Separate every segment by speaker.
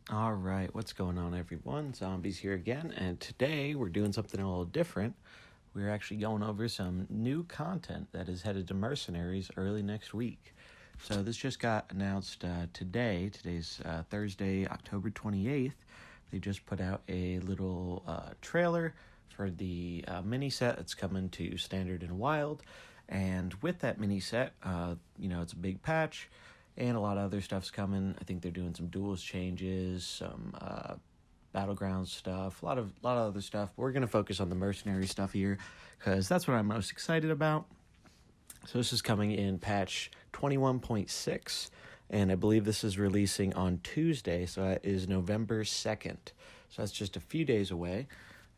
Speaker 1: All right, what's going on, everyone? Zombies here again, and today we're doing something a little different. We're actually going over some new content that is headed to Mercenaries early next week. So this just got announced today. Today's Thursday, October 28th. They just put out a little trailer for the mini set that's coming to Standard and Wild. And with that mini set, it's a big patch. And a lot of other stuff's coming. I think they're doing some duels changes, some battleground stuff, a lot of other stuff. But we're gonna focus on the mercenary stuff here because that's what I'm most excited about. So this is coming in patch 21.6, and I believe this is releasing on Tuesday. So that is November 2nd. So that's just a few days away,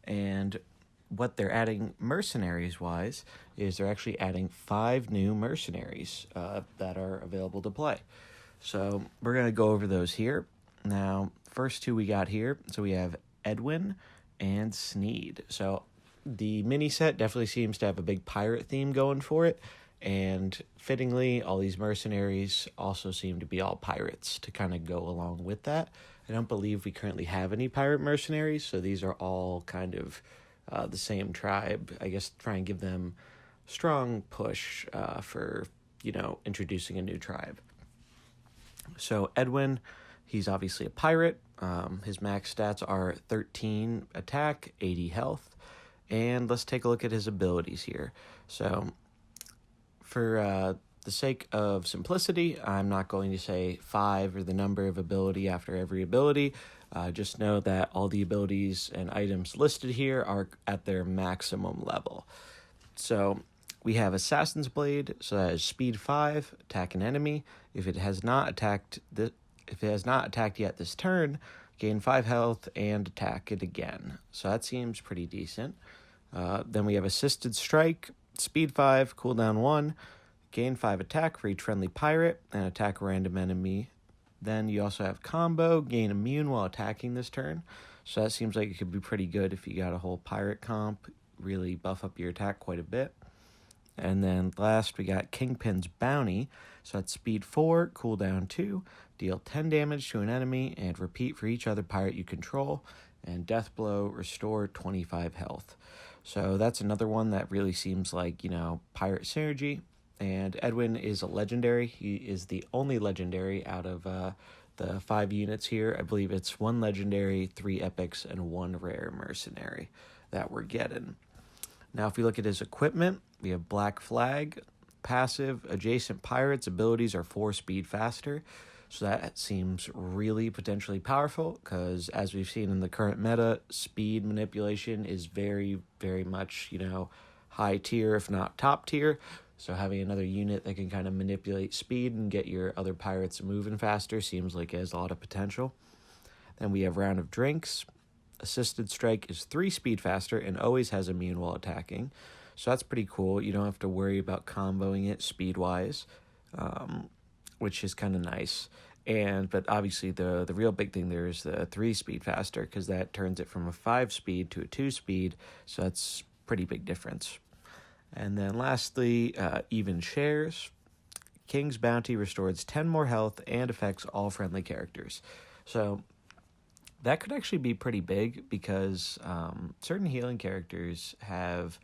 Speaker 1: and what they're adding mercenaries-wise is they're actually adding 5 new mercenaries that are available to play. So we're going to go over those here. Now, first two we got here, so we have Edwin and Sneed. So the mini set definitely seems to have a big pirate theme going for it, and fittingly, all these mercenaries also seem to be all pirates to kind of go along with that. I don't believe we currently have any pirate mercenaries, so these are all kind of the same tribe. I guess try and give them strong push for introducing a new tribe. So Edwin, he's obviously a pirate. His max stats are 13 attack, 80 health, and let's take a look at his abilities here. So for the sake of simplicity, I'm not going to say 5 or the number of ability after every ability. Just know that all the abilities and items listed here are at their maximum level. So we have Assassin's Blade, so that is speed 5, attack an enemy. If it has not attacked yet this turn, gain 5 health and attack it again. So that seems pretty decent. Then we have Assisted Strike, speed 5, cooldown 1, gain 5 attack for each friendly pirate, and attack a random enemy. Then you also have Combo, gain immune while attacking this turn. So that seems like it could be pretty good if you got a whole pirate comp, really buff up your attack quite a bit. And then last we got Kingpin's Bounty. So that's speed 4, cooldown 2, deal 10 damage to an enemy, and repeat for each other pirate you control. And Death Blow, restore 25 health. So that's another one that really seems like, pirate synergy. And Edwin is a legendary. He is the only legendary out of the 5 units here. I believe it's 1 legendary, 3 epics, and 1 rare mercenary that we're getting. Now, if we look at his equipment, we have Black Flag, passive, adjacent pirates, abilities are 4 speed faster. So that seems really potentially powerful because, as we've seen in the current meta, speed manipulation is very, very much, high tier, if not top tier. So having another unit that can kind of manipulate speed and get your other pirates moving faster seems like it has a lot of potential. Then we have Round of Drinks. Assisted Strike is 3 speed faster and always has immune while attacking. So that's pretty cool. You don't have to worry about comboing it speed-wise, which is kind of nice. But obviously the real big thing there is the 3 speed faster because that turns it from a 5 speed to a 2 speed. So that's pretty big difference. And then lastly, Even Shares. King's Bounty restores 10 more health and affects all friendly characters. So that could actually be pretty big because certain healing characters have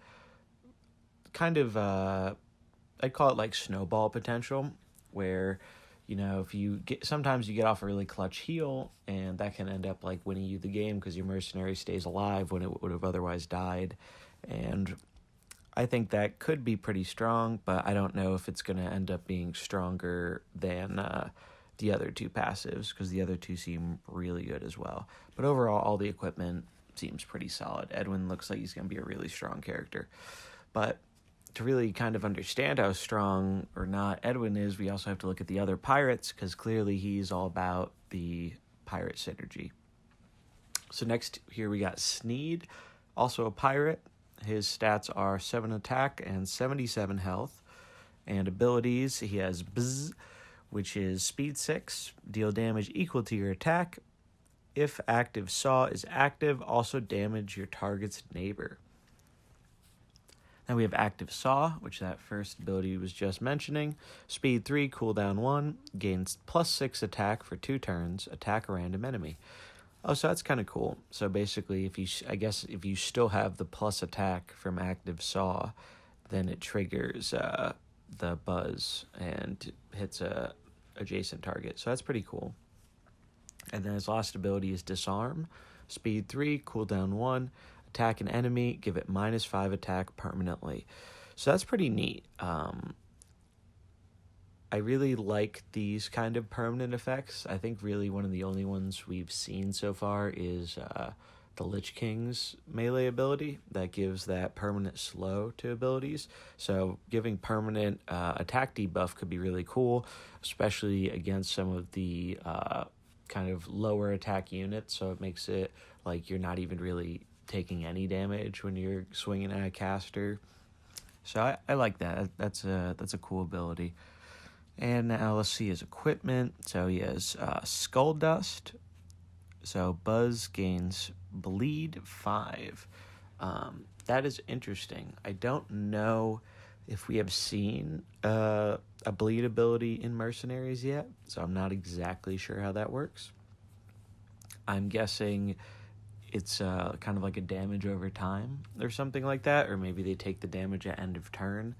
Speaker 1: kind of, I'd call it like snowball potential, where, if sometimes you get off a really clutch heal, and that can end up like winning you the game because your mercenary stays alive when it would have otherwise died. And I think that could be pretty strong, but I don't know if it's going to end up being stronger than the other 2 passives, because the other 2 seem really good as well. But overall, all the equipment seems pretty solid. Edwin looks like he's going to be a really strong character. But to really kind of understand how strong or not Edwin is, we also have to look at the other pirates, because clearly he's all about the pirate synergy. So next here we got Sneed, also a pirate. His stats are 7 attack and 77 health. And abilities, he has Bzz, which is speed 6, deal damage equal to your attack. If active Saw is active, also damage your target's neighbor. Then we have Active Saw, which that first ability was just mentioning. Speed 3, cooldown 1, gains +6 attack for 2 turns, attack a random enemy. Oh, so that's kind of cool. So basically, if you still have the plus attack from Active Saw, then it triggers the buzz and hits a adjacent target. So that's pretty cool. And then his last ability is Disarm. Speed 3, cooldown 1, attack an enemy, give it -5 attack permanently. So that's pretty neat. I really like these kind of permanent effects. I think really one of the only ones we've seen so far is the Lich King's melee ability that gives that permanent slow to abilities. So giving permanent attack debuff could be really cool, especially against some of the kind of lower attack units. So it makes it like you're not even really taking any damage when you're swinging at a caster. So I like that. That's a cool ability. And now let's see his equipment. So he has Skull Dust. So Buzz gains Bleed 5. That is interesting. I don't know if we have seen a Bleed ability in Mercenaries yet, so I'm not exactly sure how that works. I'm guessing it's kind of like a damage over time or something like that, or maybe they take the damage at end of turn,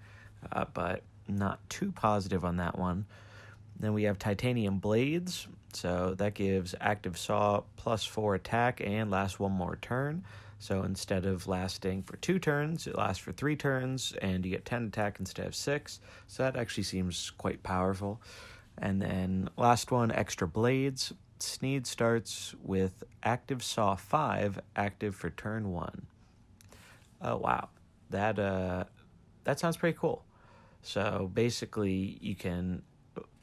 Speaker 1: but not too positive on that one. Then we have Titanium Blades, so that gives Active Saw +4 attack and lasts 1 more turn. So instead of lasting for 2 turns, it lasts for 3 turns, and you get 10 attack instead of 6. So that actually seems quite powerful. And then last one, Extra Blades. Sneed starts with Active Saw 5, active for turn 1. Oh wow, that sounds pretty cool. So basically, you can.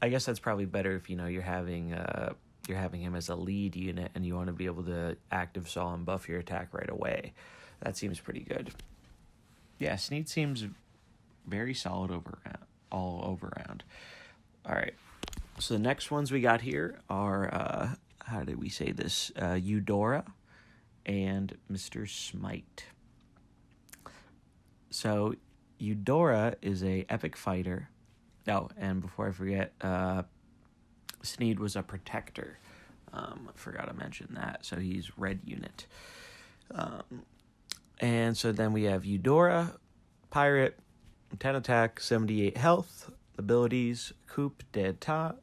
Speaker 1: I guess that's probably better if you're having him as a lead unit and you want to be able to Active Saw and buff your attack right away. That seems pretty good. Yeah, Sneed seems very solid all around. All right. So the next ones we got here are how did we say this? Eudora and Mr. Smite. So Eudora is a epic fighter. Oh, and before I forget, Sneed was a protector. I forgot to mention that. So he's red unit. And so then we have Eudora, pirate, 10 attack, 78 health. Abilities, Coup d'etat,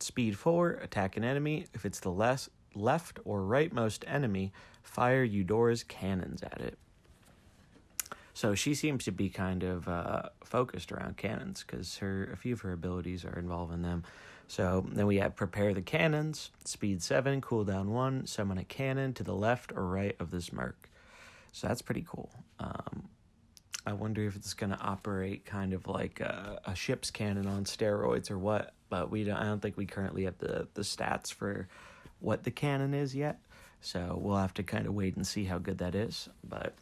Speaker 1: speed 4, attack an enemy. If it's the left or rightmost enemy, fire Eudora's cannons at it. So she seems to be kind of focused around cannons because a few of her abilities are involving them. So then we have Prepare the Cannons, speed 7, cooldown 1, summon a cannon to the left or right of this merc. So that's pretty cool. I wonder if it's going to operate kind of like a ship's cannon on steroids or what, but I don't think we currently have the stats for what the cannon is yet. So we'll have to kind of wait and see how good that is, but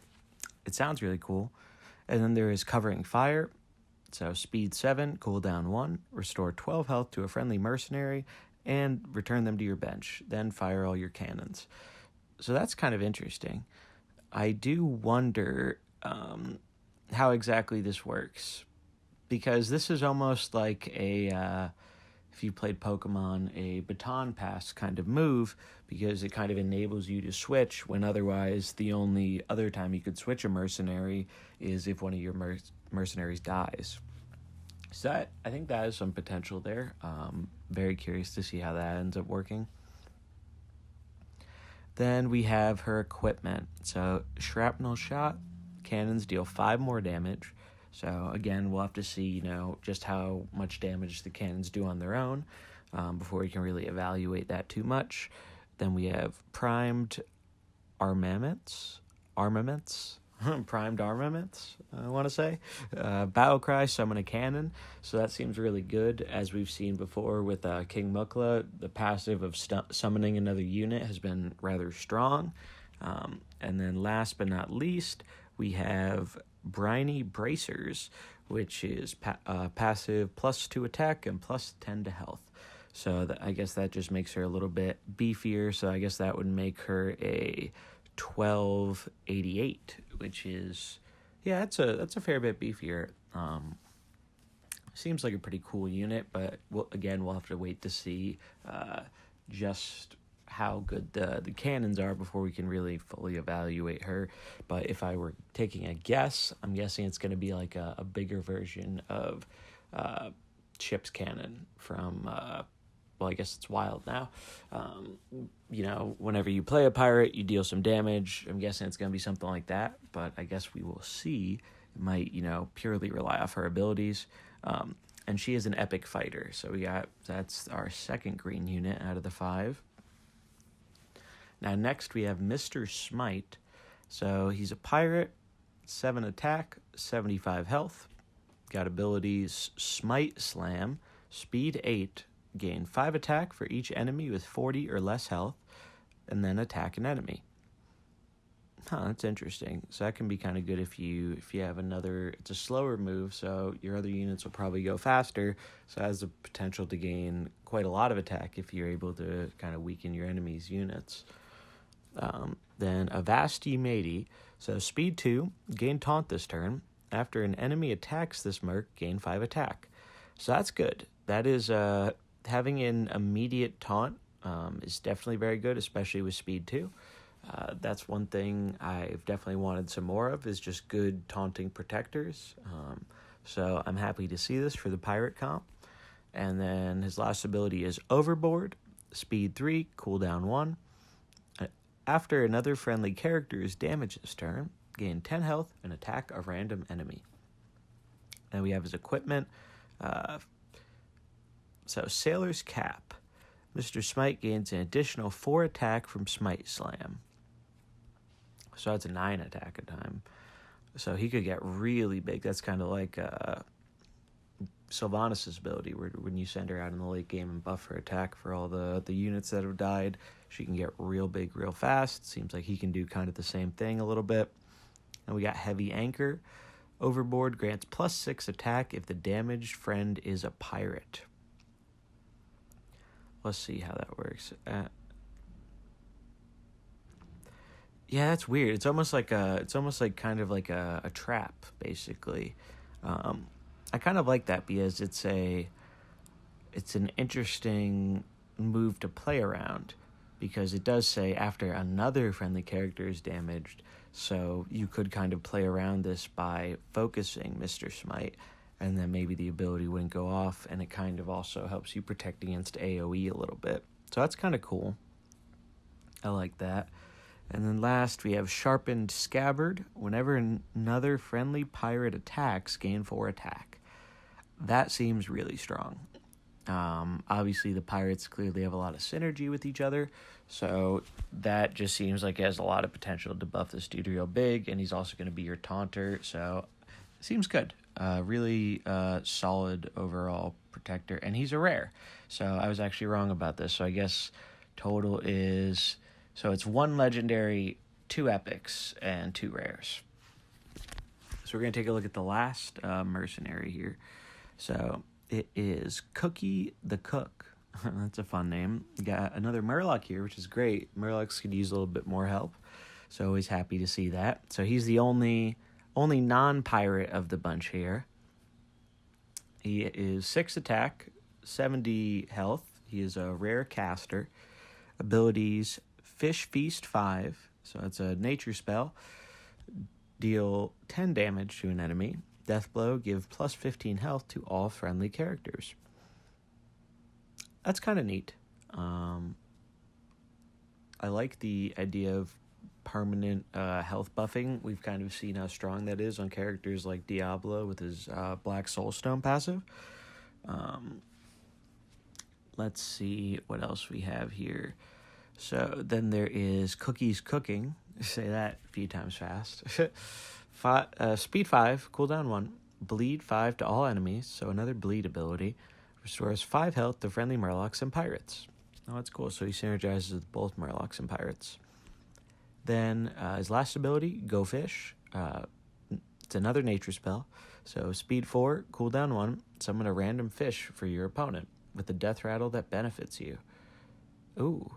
Speaker 1: it sounds really cool. And then there is Covering Fire. So speed 7, cooldown 1, restore 12 health to a friendly mercenary, and return them to your bench. Then fire all your cannons. So that's kind of interesting. I do wonder how exactly this works, because this is almost like if you played Pokemon, a baton pass kind of move, because it kind of enables you to switch when otherwise the only other time you could switch a mercenary is if one of your mercenaries dies. So I think that has some potential there. Very curious to see how that ends up working. Then we have her equipment. So Shrapnel Shot, cannons deal 5 more damage. So again, we'll have to see, just how much damage the cannons do on their own before we can really evaluate that too much. Then we have Primed Armaments, Primed Armaments, I want to say. Battlecry, Summon a Cannon. So that seems really good. As we've seen before with King Mukla, the passive of summoning another unit has been rather strong. And then last but not least, we have Briny Bracers, which is passive +2 attack and +10 to health. So I guess that just makes her a little bit beefier. So I guess that would make her a 1288, which is, Yeah, that's a fair bit beefier. Seems like a pretty cool unit, but we'll have to wait to see just how good the cannons are before we can really fully evaluate her. But if I were taking a guess, I'm guessing it's going to be like a bigger version of Ship's cannon from, well, I guess it's wild now. Whenever you play a pirate, you deal some damage. I'm guessing it's going to be something like that, but I guess we will see. It might, purely rely off her abilities. And she is an epic fighter, so that's our second green unit out of the 5. Now next we have Mr. Smite. So he's a pirate, 7 attack, 75 health. Got abilities Smite Slam, Speed 8, gain 5 attack for each enemy with 40 or less health, and then attack an enemy. That's interesting. So that can be kind of good if you have another. It's a slower move, so your other units will probably go faster. So it has the potential to gain quite a lot of attack if you're able to kind of weaken your enemy's units. Then Avasti Matey. So speed 2, gain taunt this turn. After an enemy attacks this merc, gain 5 attack. So that's good. That is having an immediate taunt is definitely very good, especially with speed 2. That's one thing I've definitely wanted some more of, is just good taunting protectors. So I'm happy to see this for the pirate comp. And then his last ability is Overboard, speed 3, cooldown 1. After another friendly character is damaged this turn, gain 10 health and attack a random enemy. Then we have his equipment. So Sailor's Cap. Mr. Smite gains an additional 4 attack from Smite Slam. So that's a 9 attack a time. So he could get really big. That's kind of like Sylvanas' ability, where when you send her out in the late game and buff her attack for all the units that have died, she can get real big real fast. Seems like he can do kind of the same thing a little bit. And we got Heavy Anchor. Overboard grants plus 6 attack if the damaged friend is a pirate. Let's see how that works. Yeah, that's weird. It's almost like kind of like a trap, basically. I kind of like that because it's an interesting move to play around, because it does say after another friendly character is damaged, so you could kind of play around this by focusing Mr. Smite, and then maybe the ability wouldn't go off, and it kind of also helps you protect against AoE a little bit. So that's kind of cool. I like that. And then last, we have Sharpened Scabbard. Whenever another friendly pirate attacks, gain 4 attack. That seems really strong. Obviously, the pirates clearly have a lot of synergy with each other, so that just seems like it has a lot of potential to buff this dude real big, and he's also going to be your taunter, so it seems good. Really solid overall protector, and he's a rare. So I was actually wrong about this, so I guess total is... So it's 1 legendary, 2 epics, and 2 rares. So we're going to take a look at the last mercenary here. So it is Cookie the Cook. That's a fun name. You got another Murloc here, which is great. Murlocs could use a little bit more help, so always happy to see that. So he's the only non-pirate of the bunch here. He is 6 attack, 70 health. He is a rare caster. Abilities... Fish Feast 5, so it's a nature spell. Deal 10 damage to an enemy. Death Blow, give plus 15 health to all friendly characters. That's kind of neat. I like the idea of permanent health buffing. We've kind of seen how strong that is on characters like Diablo with his Black Soulstone passive. Let's see what else we have here. So then there is Cookie's Cooking. Say that a few times fast. Speed 5, cooldown 1. Bleed 5 to all enemies, so another bleed ability. Restores 5 health to friendly Murlocs and pirates. Oh, that's cool. So he synergizes with both Murlocs and pirates. Then his last ability, Go Fish. It's another nature spell. So speed 4, cooldown 1. Summon a random fish for your opponent with a death rattle that benefits you. Ooh.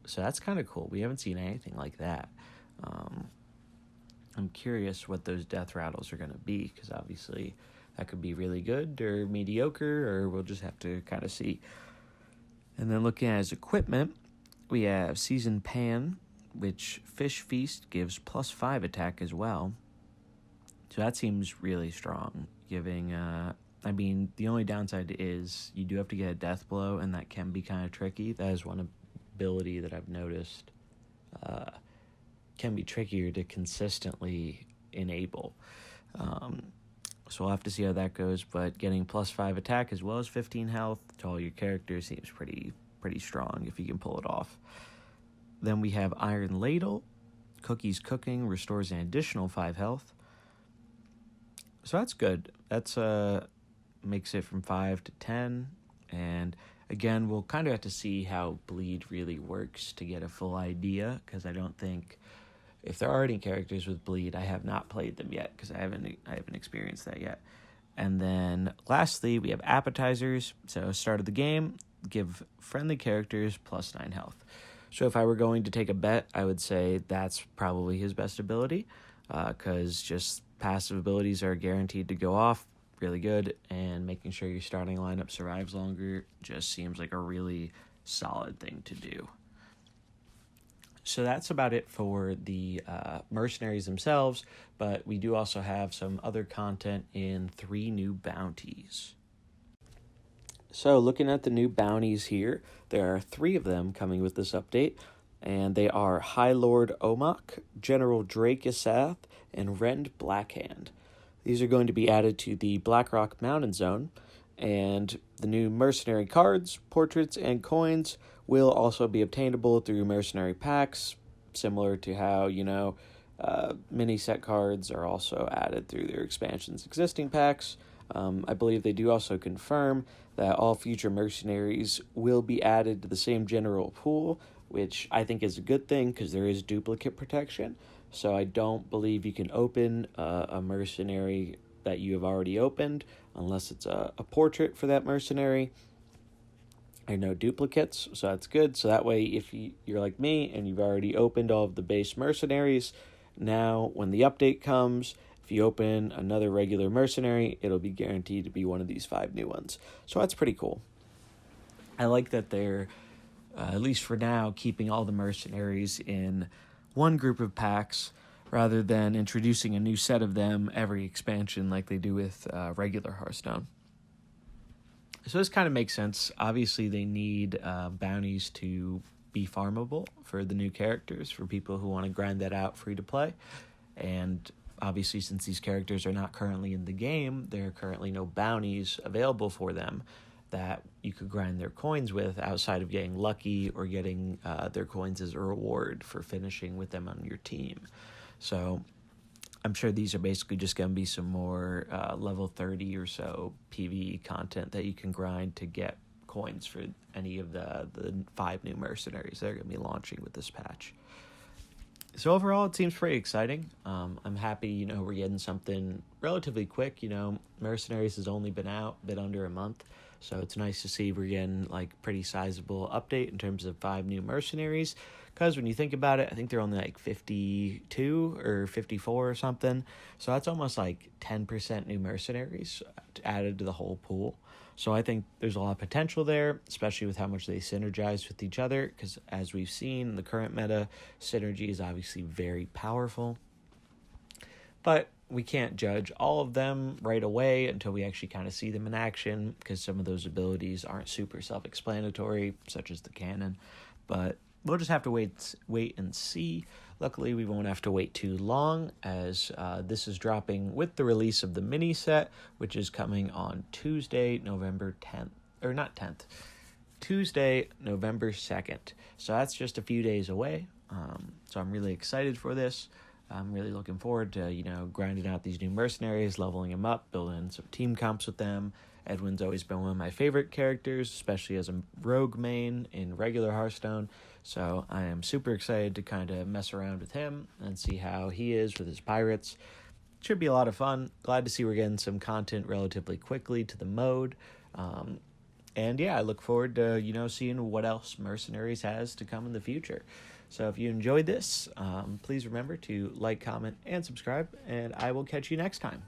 Speaker 1: So that's kind of cool. We haven't seen anything like that. I'm curious what those death rattles are going to be, because obviously that could be really good or mediocre, or we'll just have to kind of see. And then looking at his equipment, we have Seasoned Pan, which Fish Feast gives +5 attack as well. So that seems really strong, giving... the only downside is you do have to get a death blow, and that can be kind of tricky. That is one ability that I've noticed can be trickier to consistently enable. So we'll have to see how that goes, but getting +5 attack as well as 15 health to all your characters seems pretty strong if you can pull it off. Then we have Iron Ladle. Cookies Cooking restores an additional 5 health. So that's good. That's makes it from 5 to 10. And again, we'll kind of have to see how bleed really works to get a full idea, because I don't think... If there are any characters with bleed, I have not played them yet, because I haven't experienced that yet. And then lastly, we have appetizers. So start of the game, give friendly characters +9 health. So if I were going to take a bet, I would say that's probably his best ability, because just passive abilities are guaranteed to go off really good, and making sure your starting lineup survives longer just seems like a really solid thing to do. So that's about it for the mercenaries themselves, but we do also have some other content in 3 new bounties. So looking at the new bounties here, there are 3 of them coming with this update, and they are High Lord Omok, General Drake Isath, and Rend Blackhand. These are going to be added to the Blackrock Mountain Zone, and the new mercenary cards, portraits, and coins will also be obtainable through mercenary packs, similar to how, mini set cards are also added through their expansion's existing packs. I believe they do also confirm that all future mercenaries will be added to the same general pool, which I think is a good thing because there is duplicate protection. So I don't believe you can open a mercenary that you have already opened unless it's a portrait for that mercenary. There are no duplicates, so that's good. So that way, if you're like me and you've already opened all of the base mercenaries, now when the update comes, if you open another regular mercenary, it'll be guaranteed to be one of these 5 new ones. So that's pretty cool. I like that they're, at least for now, keeping all the mercenaries in one group of packs rather than introducing a new set of them every expansion like they do with regular Hearthstone. So this kind of makes sense. Obviously, they need bounties to be farmable for the new characters, for people who want to grind that out free to play. And obviously, since these characters are not currently in the game, there are currently no bounties available for them that you could grind their coins with outside of getting lucky or getting their coins as a reward for finishing with them on your team. So I'm sure these are basically just going to be some more level 30 or so PvE content that you can grind to get coins for any of the 5 new mercenaries that are going to be launching with this patch. So overall, it seems pretty exciting. I'm happy, we're getting something relatively quick. Mercenaries has only been out a bit under a month, so it's nice to see we're getting pretty sizable update in terms of 5 new mercenaries. Because when you think about it, I think they're only 52 or 54 or something. So that's almost 10% new mercenaries added to the whole pool. So I think there's a lot of potential there, especially with how much they synergize with each other. Because as we've seen in the current meta, synergy is obviously very powerful. But we can't judge all of them right away until we actually kind of see them in action, because some of those abilities aren't super self-explanatory, such as the cannon. But we'll just have to wait and see. Luckily, we won't have to wait too long, as this is dropping with the release of the mini set, which is coming on Tuesday, November 10th. Or not 10th. Tuesday, November 2nd. So that's just a few days away. So I'm really excited for this. I'm really looking forward to, grinding out these new mercenaries, leveling them up, building some team comps with them. Edwin's always been one of my favorite characters, especially as a rogue main in regular Hearthstone. So I am super excited to kind of mess around with him and see how he is with his pirates. Should be a lot of fun. Glad to see we're getting some content relatively quickly to the mode. And yeah, I look forward to, seeing what else Mercenaries has to come in the future. So if you enjoyed this, please remember to like, comment, and subscribe, and I will catch you next time.